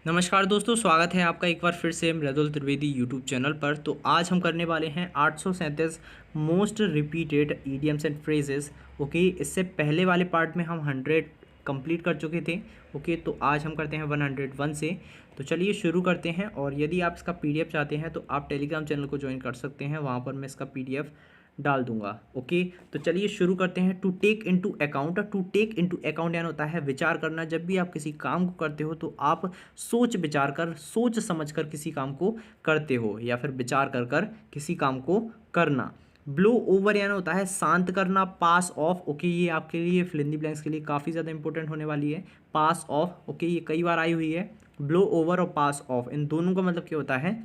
नमस्कार दोस्तों, स्वागत है आपका एक बार फिर से मृदुल त्रिवेदी यूट्यूब चैनल पर। तो आज हम करने वाले हैं 837 most repeated idioms and phrases. Okay, इससे पहले वाले पार्ट में हम 100 कंप्लीट कर चुके थे। ओके, तो आज हम करते हैं 101 से। तो चलिए शुरू करते हैं। और यदि आप इसका पीडीएफ चाहते हैं तो आप टेलीग्राम चैनल को ज्वाइन कर सकते हैं, वहाँ पर मैं इसका पीडीएफ डाल दूंगा। ओके, तो चलिए शुरू करते हैं। To take into account. To take into account यानी होता है विचार करना। जब भी आप किसी काम को करते हो तो आप सोच विचार कर, सोच समझ कर किसी काम को करते हो, या फिर विचार कर कर किसी काम को करना। ब्लो ओवर यानी होता है शांत करना। पास ऑफ। ओके, ये आपके लिए फिल इन द ब्लैंक्स के लिए काफ़ी ज़्यादा इंपॉर्टेंट होने वाली है। पास ऑफ। ओके, ये कई बार आई हुई है। ब्लो ओवर और पास ऑफ, इन दोनों का मतलब क्या होता है?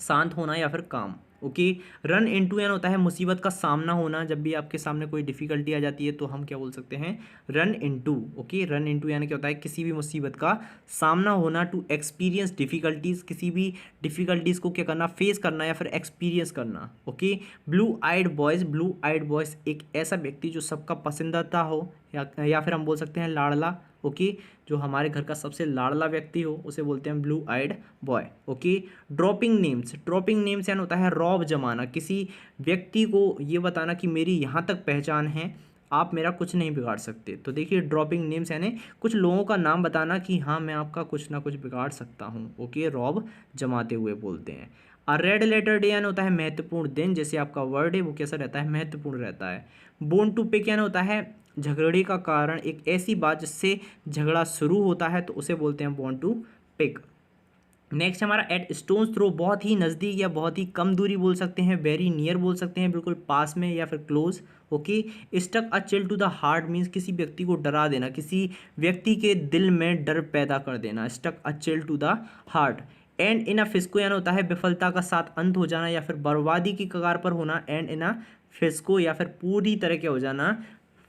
शांत होना या फिर काम। ओके, रन इनटू यानी होता है मुसीबत का सामना होना। जब भी आपके सामने कोई डिफिकल्टी आ जाती है तो हम क्या बोल सकते हैं? Run into. Okay, run into यानी क्या होता है? किसी भी मुसीबत का सामना होना। टू एक्सपीरियंस डिफिकल्टीज, किसी भी डिफिकल्टीज को क्या करना? फेस करना या फिर एक्सपीरियंस करना। Okay, blue eyed boys. Blue eyed boys एक ऐसा व्यक्ति जो सबका पसंदीदा हो, या फिर हम बोल सकते हैं लाड़ला। ओके, जो हमारे घर का सबसे लाड़ला व्यक्ति हो उसे बोलते हैं blue eyed boy. Okay, dropping names. Dropping names यानी होता है रौब जमाना। किसी व्यक्ति को ये बताना कि मेरी यहाँ तक पहचान है, आप मेरा कुछ नहीं बिगाड़ सकते। तो देखिए, ड्रॉपिंग नेम्स यानी कुछ लोगों का नाम बताना कि हाँ मैं आपका कुछ ना कुछ बिगाड़ सकता हूँ। ओके, रौब जमाते हुए बोलते हैं। आ रेड लेटर डे यानी होता है महत्वपूर्ण दिन। जैसे आपका वर्ड है वो कैसा रहता है? महत्वपूर्ण रहता है। बोन टू पिक यानी होता है झगड़े का कारण। एक ऐसी बात जिससे झगड़ा शुरू होता है तो उसे बोलते हैं बोन टू पिक। नेक्स्ट हमारा एट स्टोन्स थ्रो। बहुत ही नज़दीक या बहुत ही कम दूरी बोल सकते हैं। वेरी नियर बोल सकते हैं, बिल्कुल पास में या फिर close. Okay, stuck a chill to the heart means किसी व्यक्ति को डरा देना, किसी व्यक्ति के दिल में डर पैदा कर देना। Stuck a chill to the heart. And in a fiasco यानी होता है विफलता का साथ अंत हो जाना या फिर बर्बादी की कगार पर होना। एंड इन अ फिस्को या फिर पूरी तरह के हो जाना,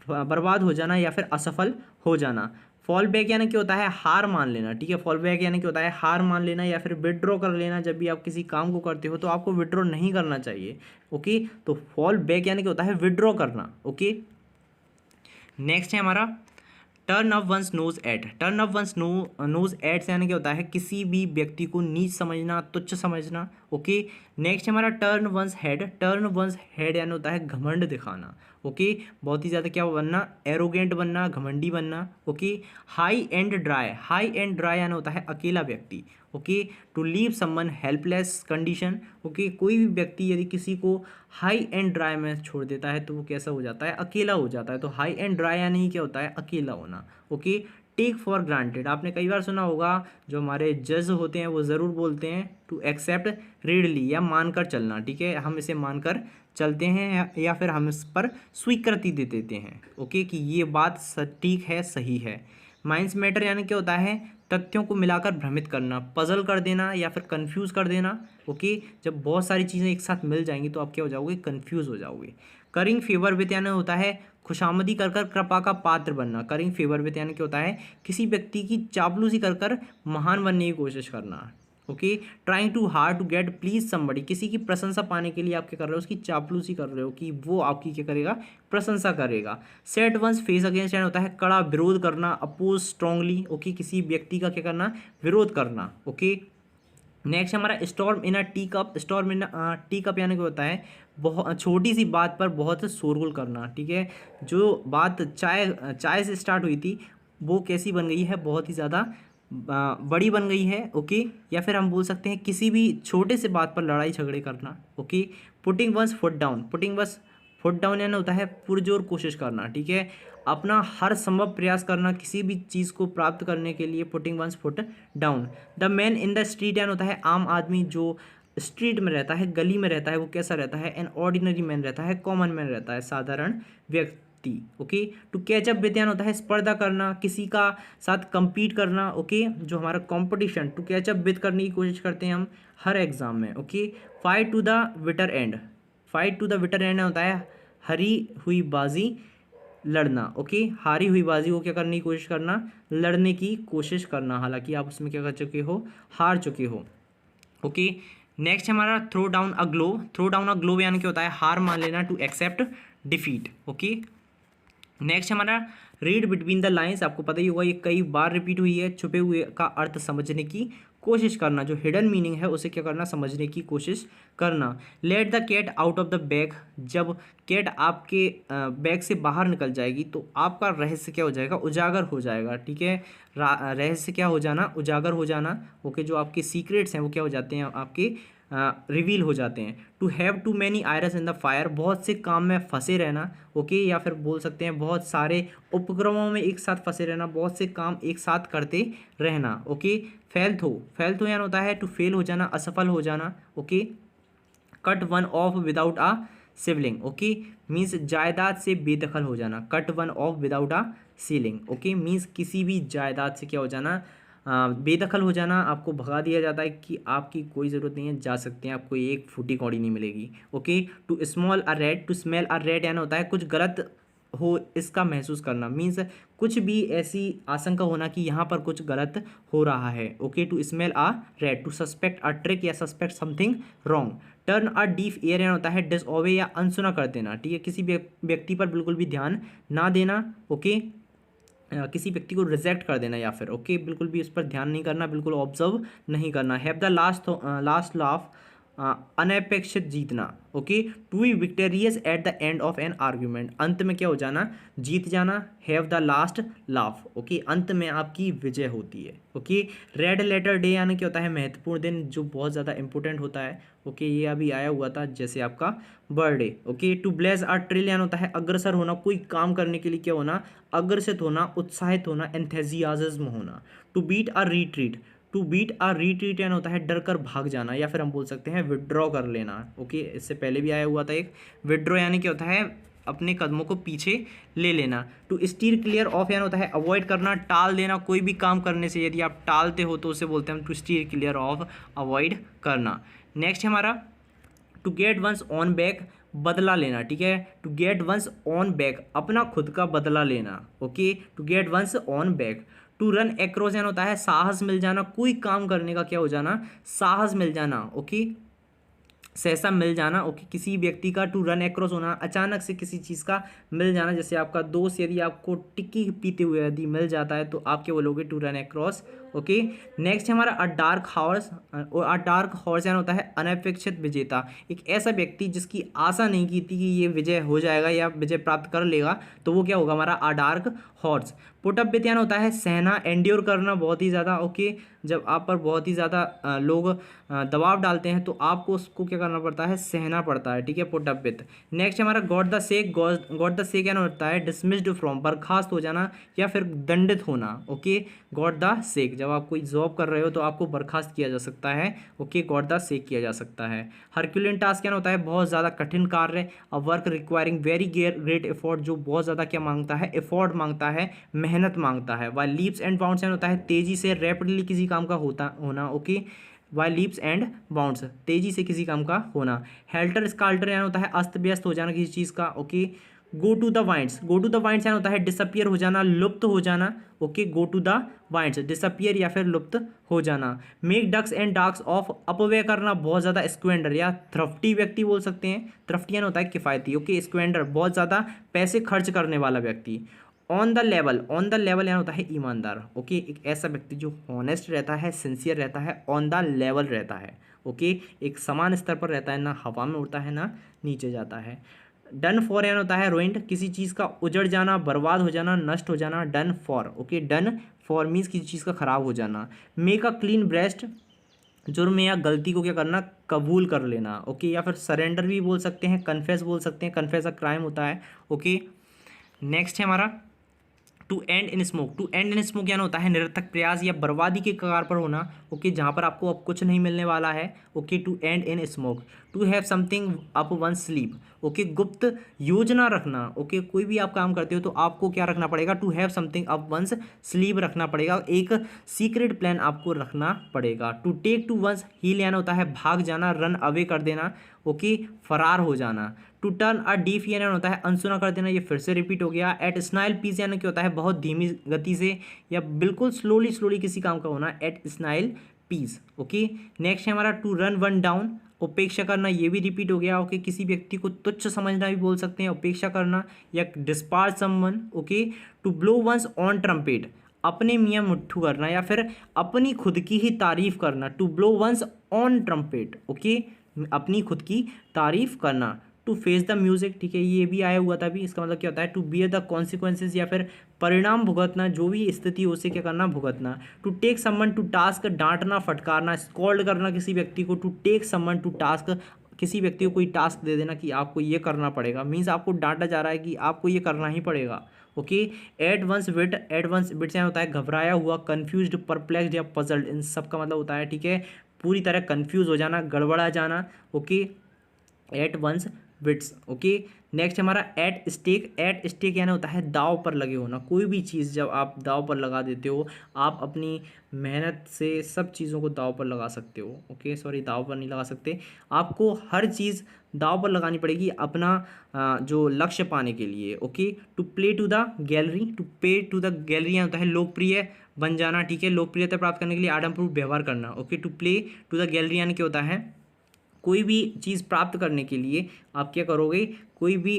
बर्बाद हो जाना या फिर असफल हो जाना। फॉल बैक यानी क्या होता है? हार मान लेना। ठीक है, फॉल बैक यानी क्या होता है? हार मान लेना या फिर विड्रॉ कर लेना। जब भी आप किसी काम को करते हो तो आपको विड्रॉ नहीं करना चाहिए। ओके, तो फॉल बैक यानी क्या होता है? विड्रॉ करना। ओके, नेक्स्ट है हमारा turn up one's nose at. Turn up one's nose at से यानी क्या होता है? किसी भी व्यक्ति को नीच समझना, तुच्छ समझना। ओके, नेक्स्ट हमारा turn once head. Turn once head यानी होता है घमंड दिखाना। ओके, बहुत ही ज़्यादा क्या बनना? एरोगेंट बनना, घमंडी बनना। Okay, high and dry. High and dry यानी होता है अकेला व्यक्ति। Okay, to leave someone helpless condition. Okay, कोई भी व्यक्ति यदि किसी को हाई एंड ड्राई में छोड़ देता है तो वो कैसा हो जाता है? अकेला हो जाता है। तो हाई एंड ड्राई यानी क्या होता है? अकेला होना। Okay, take for granted. आपने कई बार सुना होगा, जो हमारे जज होते हैं वो ज़रूर बोलते हैं टू एक्सेप्ट रीडली, या मानकर चलना। ठीक है, हम इसे मानकर चलते हैं या फिर हम इस पर स्वीकृति दे देते हैं। ओके, कि ये बात ठीक है, सही है। माइंड्स मैटर यानी क्या होता है? तथ्यों को मिलाकर भ्रमित करना, पजल कर देना या फिर कंफ्यूज कर देना। ओके, जब बहुत सारी चीज़ें एक साथ मिल जाएंगी तो आप क्या हो जाओगे? कंफ्यूज हो जाओगे। करिंग फेवर विथ यानी होता है खुशामदी कर कर कृपा का पात्र बनना। करिंग फेवर विथ यानी क्या होता है? किसी व्यक्ति की चापलूसी कर कर महान बनने की कोशिश करना। Okay, trying too hard to get please somebody. किसी की प्रशंसा पाने के लिए आप क्या कर रहे हो? उसकी चापलूसी कर रहे हो कि वो आपकी क्या करेगा? प्रशंसा करेगा। सेट वंस फेस अगेंस्ट यानी होता है कड़ा विरोध करना, अपोज स्ट्रांगली। ओके, किसी व्यक्ति का क्या करना? विरोध करना। ओके, नेक्स्ट हमारा स्टॉर्म इन अ टी कप। स्टॉर्म इन टी कप यानी क्या होता है? बहुत छोटी सी बात पर बहुत शोरगुल करना। ठीक है, जो बात चाय चाय से स्टार्ट हुई थी वो कैसी बन गई है? बहुत ही ज़्यादा बड़ी बन गई है। ओके, या फिर हम बोल सकते हैं किसी भी छोटे से बात पर लड़ाई झगड़े करना। Okay, putting one's foot down. Putting one's foot down यानी होता है पुरजोर कोशिश करना। ठीक है, अपना हर संभव प्रयास करना किसी भी चीज़ को प्राप्त करने के लिए। Putting one's foot down. The man in the street यानी होता है आम आदमी जो स्ट्रीट में रहता है, गली में रहता है, वो कैसा रहता है? एन ऑर्डिनरी मैन रहता है, कॉमन मैन रहता है, साधारण व्यक्ति। ओके, टू कैचअप विद यानी होता है स्पर्धा करना, किसी का साथ compete करना। ओके, जो हमारा कंपटीशन, टू कैचअप विद करने की कोशिश करते हैं हम हर एग्जाम में। Okay, fight to the bitter end. Fight to the bitter end होता है हरी हुई बाजी लड़ना। ओके, हारी हुई बाजी को क्या करने की कोशिश करना? लड़ने की कोशिश करना, हालांकि आप उसमें क्या कर चुके हो? हार चुके हो। ओके, नेक्स्ट हमारा throw down a glow. Throw down a glow यानी क्या होता है? हार मान लेना, to accept defeat. Okay, next हमारा रीड बिटवीन द लाइन्स, आपको पता ही होगा ये कई बार रिपीट हुई है। छुपे हुए का अर्थ समझने की कोशिश करना, जो हिडन मीनिंग है उसे क्या करना, समझने की कोशिश करना। Let the cat out of the bag, जब कैट आपके बैग से बाहर निकल जाएगी तो आपका रहस्य क्या हो जाएगा, उजागर हो जाएगा। ठीक है, रहस्य क्या हो जाना, उजागर हो जाना। ओके, जो आपके सीक्रेट्स हैं वो क्या हो जाते हैं, आपके रिवील हो जाते हैं। To have too many irons in the fire, बहुत से काम में फंसे रहना। ओके, या फिर बोल सकते हैं बहुत सारे उपक्रमों में एक साथ फंसे रहना, बहुत से काम एक साथ करते रहना। ओके, फेल थो यानी होता है टू फेल हो जाना, असफल हो जाना। Okay, cut one of without a sibling, okay means जायदाद से बेदखल हो जाना। Cut one of without a ceiling, okay means किसी भी जायदाद से क्या हो जाना, बेदखल हो जाना, आपको भगा दिया जाता है कि आपकी कोई ज़रूरत नहीं है, जा सकते हैं, आपको एक फूटी कौड़ी नहीं मिलेगी। Okay, to smell a rat, to smell a rat यानी होता है कुछ गलत हो इसका महसूस करना, मीन्स कुछ भी ऐसी आशंका होना कि यहाँ पर कुछ गलत हो रहा है। Okay, to smell a rat, to suspect a trick या suspect something wrong. Turn a deaf ear यानी होता है डिसओबे या अनसुना कर देना। ठीक है, किसी व्यक्ति पर बिल्कुल भी ध्यान ना देना। ओके, किसी व्यक्ति को रिजेक्ट कर देना, या फिर ओके बिल्कुल भी उस पर ध्यान नहीं करना, बिल्कुल ऑब्जर्व नहीं करना। हैव द लास्ट लाफ, अनपेक्षित जीतना। Okay, to be victorious at the end of an argument, अंत में क्या हो जाना, जीत जाना। Have the last laugh, okay अंत में आपकी विजय होती है। ओके, रेड लेटर डे यानी क्या होता है, महत्वपूर्ण दिन जो बहुत ज़्यादा इंपॉर्टेंट होता है। ओके, ये अभी आया हुआ था जैसे आपका birthday. Okay, to blaze a trail यानी होता है अग्रसर होना, कोई काम करने के लिए क्या होना, अग्रसित होना, उत्साहित होना, एंथेजियाज्म होना। To beat a retreat, to beat a retreat यानी होता है डर कर भाग जाना, या फिर हम बोल सकते हैं विड्रॉ कर लेना। ओके, इससे पहले भी आया हुआ था एक। विड्रॉ यानी क्या होता है, अपने कदमों को पीछे ले लेना। टू स्टीयर क्लियर ऑफ यानी होता है अवॉइड करना, टाल देना, कोई भी काम करने से यदि आप टालते हो तो उसे बोलते हैं to steer clear of, avoid करना। नेक्स्ट है हमारा to get one's own back, बदला लेना। ठीक है, to get one's own back, अपना खुद का बदला लेना। Okay, to get one's own back. To run across यानी होता है साहस मिल जाना, कोई काम करने का क्या हो जाना, साहस मिल जाना। ओके, सहसा मिल जाना। ओके, किसी व्यक्ति का टू रन एक्रॉस होना, अचानक से किसी चीज़ का मिल जाना, जैसे आपका दोस्त यदि आपको टिक्की पीते हुए यदि मिल जाता है तो आप क्या बोलोगे, to run across. Okay, next है हमारा अ डार्क हॉर्स, और अ डार्क हॉर्स यानी होता है अनपेक्षित विजेता, एक ऐसा व्यक्ति जिसकी आशा नहीं की थी कि ये विजय हो जाएगा या विजय प्राप्त कर लेगा, तो वो क्या होगा हमारा अ dark horse. Put up with यानी होता है सहना, एंड्योर करना बहुत ही ज़्यादा। ओके, जब आप पर बहुत ही ज़्यादा लोग दबाव डालते हैं तो आपको उसको क्या करना पड़ता है, सहना पड़ता है। ठीक है, पुट अप विथ। नेक्स्ट हमारा got the sake, got the sake यानी होता है डिसमिस्ड फ्रॉम, बर्खास्त हो जाना या फिर दंडित होना। ओके, गॉट द सेक, जब आप कोई जॉब कर रहे हो तो आपको बर्खास्त किया जा सकता है। ओके, गॉट द सेक किया जा सकता है। हरक्यूलियन टास्क क्या होता है, बहुत ज़्यादा कठिन कार्य, a work requiring very great effort, जो बहुत ज़्यादा क्या मांगता है, एफर्ट मांगता है, मेहनत मांगता है। वाइल लीप्स एंड बाउंड्स यानी होता है तेजी से, रैपिडली किसी काम का होना। Okay, by leaps and bounds, तेजी से किसी काम का होना। हेल्टर स्काल्टर यानी होता है अस्त व्यस्त हो जाना किसी चीज़ का। Okay, go to the winds, go to the winds यानी होता है डिसअपियर हो जाना, लुप्त हो जाना। Okay, go to the winds, disappear या फिर लुप्त हो जाना। Make ducks and drakes of, अपव्यय करना, बहुत ज़्यादा स्क्वेंडर या थ्रफ्टी व्यक्ति बोल सकते हैं। थ्रफ्टी यानी होता है किफ़ायती। ओके, स्क्वेंडर बहुत ज़्यादा पैसे खर्च करने वाला व्यक्ति। On the level, on the level यानी होता है ईमानदार। ओके, एक ऐसा व्यक्ति जो हॉनेस्ट रहता है, सिंसियर रहता है, ऑन द लेवल रहता है। ओके, एक समान स्तर पर रहता है, ना हवा में उड़ता है ना नीचे जाता है। डन फॉर यानी होता है रोइंड, किसी चीज़ का उजड़ जाना, बर्बाद हो जाना, नष्ट हो जाना। Done for, okay done for means किसी चीज़ का खराब हो जाना। मेक अ क्लीन ब्रेस्ट, जुर्म या गलती को क्या करना, कबूल कर लेना। ओके, या फिर सरेंडर भी बोल सकते हैं, कन्फेस बोल सकते हैं, कन्फेस अ क्राइम होता है। ओके, नेक्स्ट है हमारा to end in smoke, to end in smoke यानी होता है निरर्थक प्रयास या बर्बादी के कगार पर होना। ओके, जहाँ पर आपको अब कुछ नहीं मिलने वाला है। Okay, to end in smoke. To have something up one sleeve, okay गुप्त योजना रखना। ओके, कोई भी आप काम करते हो तो आपको क्या रखना पड़ेगा, to have something up one's sleeve रखना पड़ेगा, एक सीक्रेट प्लान आपको रखना पड़ेगा। To take to one's heel यानी होता है भाग जाना, रन अवे कर देना। ओके, फरार हो जाना। टू टर्न अ डीफ यानी होता है अनसुना कर देना, ये फिर से रिपीट हो गया। एट स्नाइल पीस यानी क्या होता है बहुत धीमी गति से या बिल्कुल स्लोली स्लोली किसी काम का होना, एट स्नाइल पीस। ओके, नेक्स्ट है हमारा टू रन वन डाउन, उपेक्षा करना, ये भी रिपीट हो गया। ओके, किसी व्यक्ति को तुच्छ समझना भी बोल सकते हैं, उपेक्षा करना या disparage someone. Okay, to blow one's own trumpet, अपने मियाँ मुट्ठू करना या फिर अपनी खुद की ही तारीफ करना, to blow one's own trumpet. Okay, अपनी खुद की तारीफ करना। टू फेस द म्यूजिक, ठीक है, ये भी आया हुआ था अभी, इसका मतलब क्या होता है टू बियर द कॉन्सिक्वेंसेज या फिर परिणाम भुगतना, जो भी स्थिति हो उसे क्या करना भुगतना। To take someone to task, डांटना फटकारना, स्कॉल्ड करना किसी व्यक्ति को, to take someone to task, किसी व्यक्ति को कोई टास्क दे देना कि आपको ये करना पड़ेगा, मीन्स आपको डांटा जा रहा है कि आपको ये करना ही पड़ेगा। Okay, at once wit, eight once विट से होता है घबराया हुआ, कन्फ्यूज्ड, परप्लेक्स्ड या पजल्ड, इन सब का मतलब होता है, ठीक है, पूरी तरह कन्फ्यूज हो जाना, गड़बड़ा जाना। Okay, at one's wits. Okay, next हमारा एट स्टेक, एट स्टेक यानी होता है दाव पर लगे होना, कोई भी चीज़ जब आप दाव पर लगा देते हो, आप अपनी मेहनत से सब चीज़ों को दाव पर लगा सकते हो। ओके, सॉरी, दाव पर नहीं लगा सकते, आपको हर चीज़ दाव पर लगानी पड़ेगी अपना जो लक्ष्य पाने के लिए। Okay, to play to the gallery, to pay to the gallery यानी होता है लोकप्रिय बन जाना, ठीक है, लोकप्रियता प्राप्त करने के लिए आडम्बरपूर्ण व्यवहार करना। Okay, to play to the gallery यानी क्या होता है कोई भी चीज़ प्राप्त करने के लिए आप क्या करोगे, कोई भी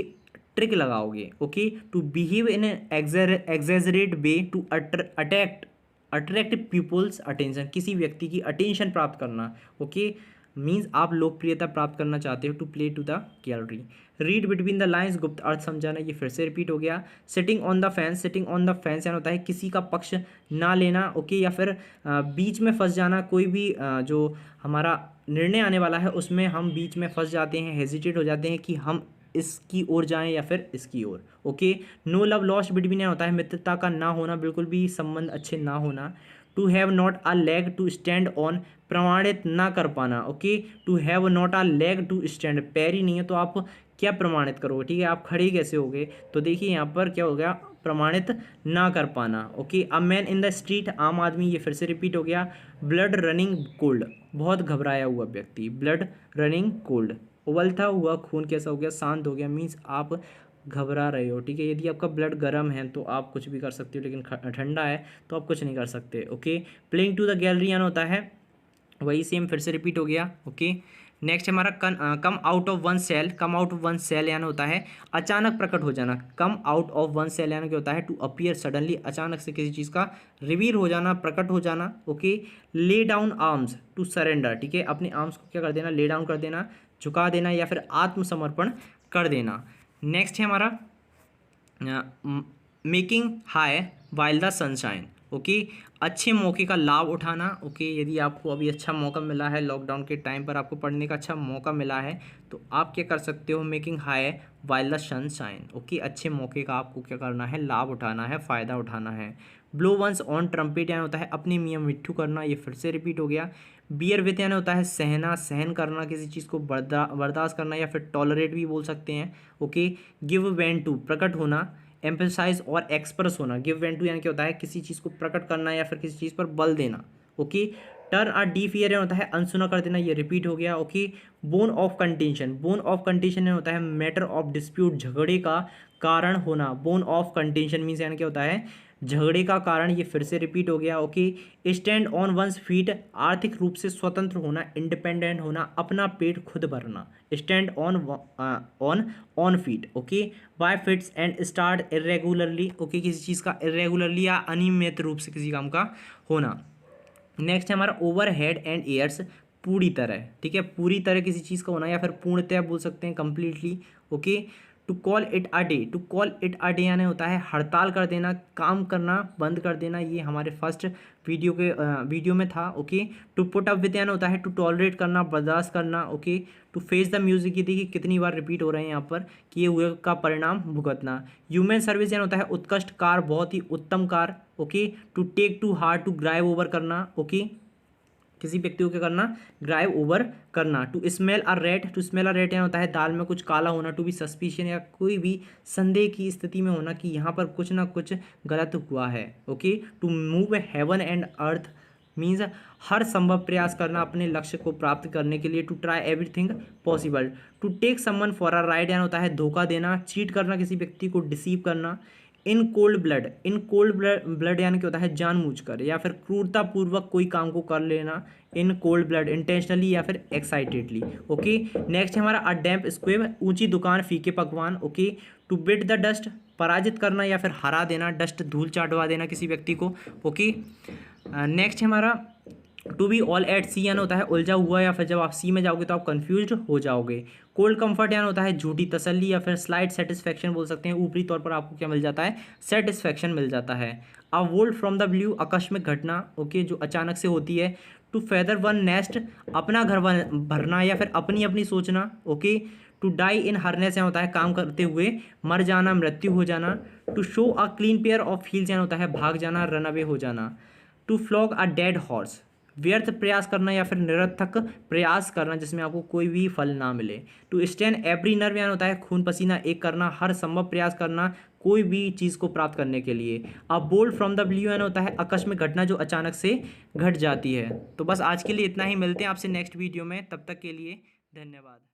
ट्रिक लगाओगे। Okay, to behave in exaggerate way, to attract people's attention, किसी व्यक्ति की अटेंशन प्राप्त करना। ओके, मीन्स आप लोकप्रियता प्राप्त करना चाहते हो, to play to the gallery. Read between the lines, गुप्त अर्थ समझाना, ये फिर से रिपीट हो गया। Sitting on the fence, sitting on the fence यानी होता है किसी का पक्ष ना लेना। ओके, या फिर बीच में फंस जाना, कोई भी जो हमारा निर्णय आने वाला है उसमें हम बीच में फंस जाते हैं, हेजिटेट हो जाते हैं कि हम इसकी ओर जाएं या फिर इसकी ओर। Okay, no love lost between होता है मित्रता का ना होना, बिल्कुल भी संबंध अच्छे ना होना। To have not a leg to stand on, प्रमाणित ना कर पाना। Okay, to have not a leg to stand, पैर ही नहीं है तो आप क्या प्रमाणित करोगे, ठीक है, आप खड़े कैसे होगे, तो देखिए यहाँ पर क्या हो गया, प्रमाणित ना कर पाना। Okay, a man in the street, आम आदमी, ये फिर से रिपीट हो गया। ब्लड रनिंग कोल्ड, बहुत घबराया हुआ व्यक्ति, ब्लड रनिंग कोल्ड, उबलता हुआ खून कैसा हो गया, शांत हो गया, मीन्स आप घबरा रहे हो, ठीक है, यदि आपका ब्लड गर्म है तो आप कुछ भी कर सकते हो, लेकिन ठंडा है तो आप कुछ नहीं कर सकते। Okay, playing to the gallery यानी होता है वही सेम फिर से रिपीट हो गया। ओके, नेक्स्ट हमारा come out of one shell, come out of one shell यानी होता है अचानक प्रकट हो जाना, come out of one shell यानी क्या होता है टू अपीयर सडनली, अचानक से किसी चीज़ का रिवील हो जाना, प्रकट हो जाना। Okay, lay down arms, to surrender, ठीक है, अपने आर्म्स को क्या कर देना, ले डाउन कर देना, झुका देना या फिर आत्मसमर्पण कर देना। नेक्स्ट है हमारा making high while the sunshine. Okay, अच्छे मौके का लाभ उठाना। ओके, यदि आपको अभी अच्छा मौका मिला है, लॉकडाउन के टाइम पर आपको पढ़ने का अच्छा मौका मिला है, तो आप क्या कर सकते हो, making high while the sunshine. Okay, अच्छे मौके का आपको क्या करना है, लाभ उठाना है, फ़ायदा उठाना है। ब्लो वंस ऑन ट्रम्पेट यानी होता है अपने मियाँ मिट्ठू करना, ये फिर से रिपीट हो गया। बियर विथ यानी होता है सहना, सहन करना, किसी चीज़ को बर्दाश्त करना या फिर टॉलरेट भी बोल सकते हैं। ओके, गिव वेन टू, प्रकट होना, एम्फेसाइज और एक्सप्रेस होना, गिव वेन टू यानी क्या होता है किसी चीज़ को प्रकट करना या फिर किसी चीज़ पर बल देना। Okay, turn a deaf year होता है अनसुना कर देना, ये रिपीट हो गया। Okay, bone of contention, bone of contention होता है मैटर ऑफ डिस्प्यूट, झगड़े का कारण होना, बोन ऑफ कंटेंशन मीन्स यानी क्या होता है झगड़े का कारण, ये फिर से रिपीट हो गया। Okay, stand on one's feet, आर्थिक रूप से स्वतंत्र होना, इंडिपेंडेंट होना, अपना पेट खुद भरना, stand on feet. Okay, bye fits and start irregularly, okay, किसी चीज़ का इरेगुलरली या अनियमित रूप से किसी काम का होना। नेक्स्ट है हमारा ओवर हेड एंड एयर्स, पूरी तरह, ठीक है, पूरी तरह किसी चीज़ का होना या फिर पूर्णतः बोल सकते हैं, completely. Okay, to call it a day, to call it a day यानी होता है हड़ताल कर देना, काम करना बंद कर देना, ये हमारे फर्स्ट वीडियो में था। Okay, to put up with यानी होता है टू टॉलरेट करना, बर्दाश्त करना। Okay, to face the music, ये देखिए कितनी बार रिपीट हो रहे हैं यहाँ पर, किए हुए का परिणाम भुगतना। ह्यूमन सर्विस यानी होता है उत्कृष्ट कार्य, बहुत ही उत्तम कार्य। Okay, to take to heart, to grieve over करना। ओके, किसी व्यक्ति को क्या करना, ड्राइव ओवर करना। To smell a rat, to smell a rat यानी होता है दाल में कुछ काला होना। टू बी सस्पिशियन या कोई भी संदेह की स्थिति में होना कि यहाँ पर कुछ ना कुछ गलत हुआ है। Okay, to move heaven and earth means हर संभव प्रयास करना अपने लक्ष्य को प्राप्त करने के लिए, to try everything possible. To take someone for a ride यानी होता है धोखा देना, चीट करना, किसी व्यक्ति को डिसीव करना। In cold blood, in cold blood यानी कि होता है जानबूझकर या फिर क्रूरतापूर्वक कोई काम को कर लेना, इन कोल्ड ब्लड, इंटेंशनली या फिर एक्साइटेडली। ओके, नेक्स्ट है हमारा अ डैम्प स्क्वेब, ऊंची दुकान फीके पकवान। Okay, two bit the dust, पराजित करना या फिर हरा देना, डस्ट धूल चाटवा देना किसी व्यक्ति को। ओके, नेक्स्ट है हमारा टू बी ऑल एट सी यानी होता है उलझा हुआ, या फिर जब आप सी में जाओगे तो आप कंफ्यूज हो जाओगे। कोल्ड कंफर्ट यानी होता है झूठी तसल्ली या फिर स्लाइट सेटिस्फेक्शन बोल सकते हैं, ऊपरी तौर पर आपको क्या मिल जाता है, सेटिस्फेक्शन मिल जाता है। अ वोल्ट फ्रॉम द ब्लू, आकस्मिक घटना, ओके, जो अचानक से होती है। टू फेदर वन नेस्ट, अपना घर भरना या फिर अपनी अपनी सोचना। ओके, टू डाई इन हरनेस यानी होता है काम करते हुए मर जाना, मृत्यु हो जाना। To show a clean pair of heels यानी होता है भाग जाना, रन अवे हो जाना। To flog a dead horse, व्यर्थ प्रयास करना या फिर निरर्थक प्रयास करना जिसमें आपको कोई भी फल ना मिले। टू स्टैंड एवरी नर्व यानी होता है खून पसीना एक करना, हर संभव प्रयास करना कोई भी चीज़ को प्राप्त करने के लिए। अब बोल्ड फ्रॉम द ब्लू यानी होता है आकस्मिक घटना जो अचानक से घट जाती है। तो बस आज के लिए इतना ही, मिलते हैं आपसे नेक्स्ट वीडियो में, तब तक के लिए धन्यवाद।